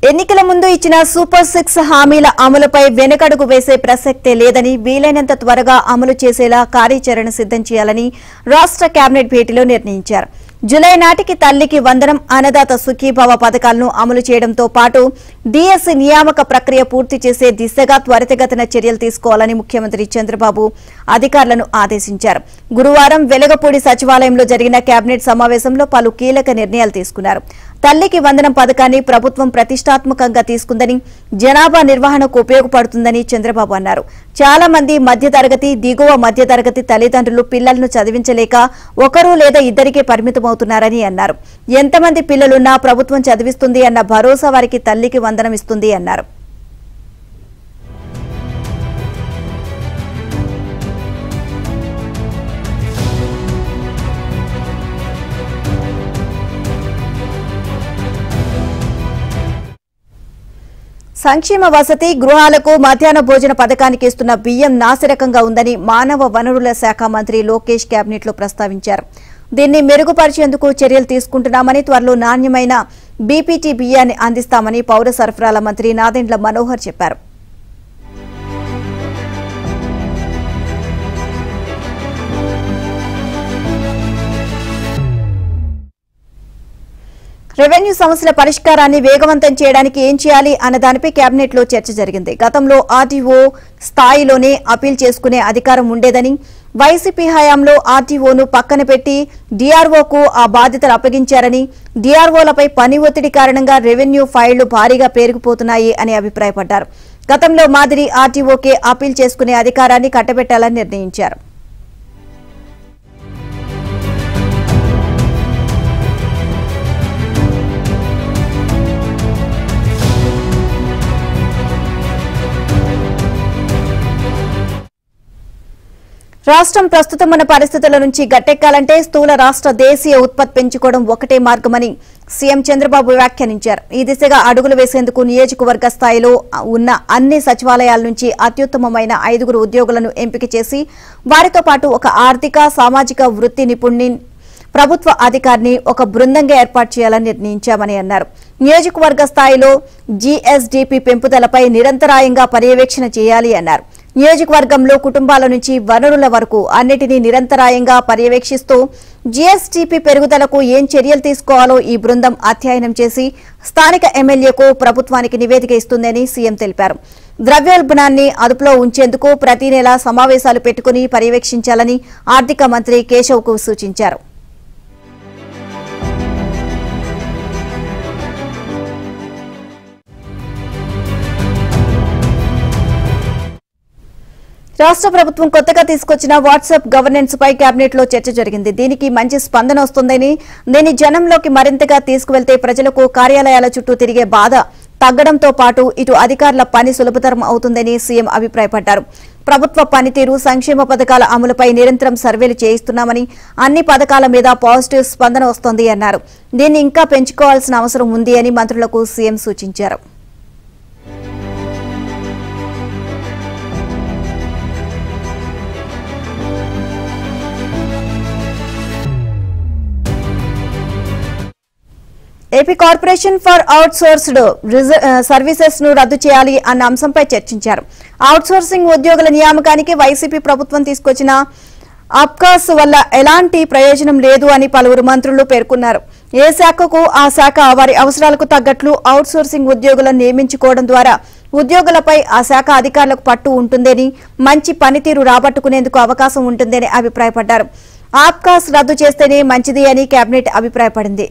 ఎన్నికల ముందు ఇచ్చిన సూపర్ 6 హామీల అమలుపై వెనకడుగు వేసే ప్రసక్తే లేదని వీలైనంత త్వరగా అమలు చేసేలా కార్యాచరణ సిద్ధం చేయాలని రాష్ట్ర కేబినెట్ భేటీలో నిర్ణయించారు. జూలై నాటికి తల్లికి వందనం, అన్నదాత సుఖీభవ పథకాలను అమలు చేయడంతో పాటు డిఎస్సి నియామక ప్రక్రియ పూర్తి చేసే దిశగా త్వరితగతిన చర్యలు తీసుకోవాలని ముఖ్యమంత్రి చంద్రబాబు అధికారులను ఆదేశించారు. గురువారం వెలగపూడి సచివాలయంలో జరిగిన కేబినెట్ సమావేశంలో పలు కీలక నిర్ణయాలు తీసుకున్నారు. తల్లికి వందనం పథకాన్ని ప్రభుత్వం ప్రతిష్టాత్మకంగా తీసుకుందని, జనాభా నిర్వహణకు ఉపయోగపడుతుందని చంద్రబాబు అన్నారు. చాలా మంది మధ్యతరగతి, దిగువ మధ్యతరగతి తల్లిదండ్రులు పిల్లలను చదివించలేక ఒకరు లేదా ఇద్దరికే పరిమితమవుతున్నారని అన్నారు. ఎంతమంది పిల్లలున్నా ప్రభుత్వం చదివిస్తుంది అన్న భరోసా వారికి తల్లికి వందనం ఇస్తుంది అన్నారు. సంక్షేమ వసతి గృహాలకు మధ్యాహ్న భోజన పథకానికి ఇస్తున్న బియ్యం నాసిరకంగా ఉందని మానవ వనరుల శాఖ మంత్రి లోకేష్ కేబినెట్ లో ప్రస్తావించారు. దీన్ని మెరుగుపరిచేందుకు చర్యలు తీసుకుంటున్నామని, త్వరలో నాణ్యమైన బీపీటీ బియ్యాన్ని అందిస్తామని పౌర సరఫరాల మంత్రి నాదెండ్ల మనోహర్ చెప్పారు. రెవెన్యూ సమస్యల పరిష్కారాన్ని వేగవంతం చేయడానికి ఏం చేయాలి అన్న దానిపై కేబినెట్ లో చర్చ జరిగింది. గతంలో ఆర్టీఓ స్థాయిలోనే అపీల్ చేసుకునే అధికారం ఉండేదని, వైసీపీ హయాంలో ఆర్టీఓను పక్కన పెట్టి డీఆర్ఓకు ఆ బాధ్యతలు అప్పగించారని, డీఆర్ఓలపై పని ఒత్తిడి కారణంగా రెవెన్యూ ఫైళ్లు భారీగా పేరుకుపోతున్నాయి అని అభిప్రాయపడ్డారు. గతంలో మాదిరి ఆర్టీఓకే అపీల్ చేసుకునే అధికారాన్ని కట్టబెట్టాలని నిర్ణయించారు. రాష్ట్రం ప్రస్తుతం ఉన్న పరిస్థితుల నుంచి గట్టెక్కాలంటే స్థూల రాష్ట్ర దేశీయ ఉత్పత్తి పెంచుకోవడం ఒకటే మార్గమని సీఎం చంద్రబాబు వ్యాఖ్యానించారు. ఈ దిశగా అడుగులు వేసేందుకు నియోజకవర్గ స్థాయిలో ఉన్న అన్ని సచివాలయాల నుంచి అత్యుత్తమమైన 5 ఉద్యోగులను ఎంపిక చేసి వారితో పాటు ఒక ఆర్థిక, సామాజిక వృత్తి నిపుణుని, ప్రభుత్వ అధికారిని ఒక బృందంగా ఏర్పాటు చేయాలని నిర్ణయించామని అన్నారు. నియోజకవర్గ స్థాయిలో జీఎస్డీపీ పెంపుదలపై నిరంతరాయంగా పర్యవేక్షణ చేయాలి అన్నారు. నియోజకవర్గంలో కుటుంబాల నుంచి వనరుల వరకు అన్నిటినీ నిరంతరాయంగా పర్యవేక్షిస్తూ జీఎస్టీపీ పెరుగుదలకు ఏం చర్యలు తీసుకోవాలో ఈ బృందం అధ్యయనం చేసి స్థానిక ఎమ్మెల్యేకు, ప్రభుత్వానికి నివేదిక ఇస్తుందని సీఎం తెలిపారు. ద్రవ్యోల్బణాన్ని అదుపులో ఉంచేందుకు ప్రతి నెల సమావేశాలు పెట్టుకుని పర్యవేక్షించాలని ఆర్థిక మంత్రి కేశవ్కు సూచించారు. రాష్ట్ర ప్రభుత్వం కొత్తగా తీసుకొచ్చిన వాట్సాప్ గవర్నెన్స్ పై కేబినెట్ లో చర్చ జరిగింది. దీనికి మంచి స్పందన వస్తుందని, దీన్ని జనంలోకి మరింతగా తీసుకువెళ్తే ప్రజలకు కార్యాలయాల చుట్టూ తిరిగే బాధ తగ్గడంతో పాటు ఇటు అధికారుల పని సులభతరం అవుతుందని సీఎం అభిప్రాయపడ్డారు. ప్రభుత్వ పనితీరు, సంక్షేమ పథకాల అమలుపై నిరంతరం సర్వేలు చేయిస్తున్నామని, అన్ని పథకాల మీద పాజిటివ్ స్పందన వస్తోంది అన్నారు. దీన్ని ఇంకా పెంచుకోవాల్సిన అవసరం ఉంది అని మంత్రులకు సీఎం సూచించారు. AP corporation for outsourced services ను రద్దు చేయాలి అన్న అంశంపై చర్చించారు. అవుట్సోర్సింగ్ ఉద్యోగుల నియామకానికి వైసీపీ ప్రభుత్వం తీసుకొచ్చిన అబ్కాస్ వల్ల ఎలాంటి ప్రయోజనం లేదు అని పలువురు మంత్రులు పేర్కొన్నారు. ఏ శాఖకు ఆ శాఖ వారి అవసరాలకు తగ్గట్లు అవుట్సోర్సింగ్ ఉద్యోగులను నియమించుకోవడం ద్వారా ఉద్యోగులపై ఆ శాఖ అధికారులకు పట్టు ఉంటుందని, మంచి పనితీరు రాబట్టుకునేందుకు అవకాశం ఉంటుందని అభిప్రాయపడ్డారు. అబ్కాస్ రద్దు చేస్తేనే మంచిది అని కేబినెట్ అభిప్రాయపడింది.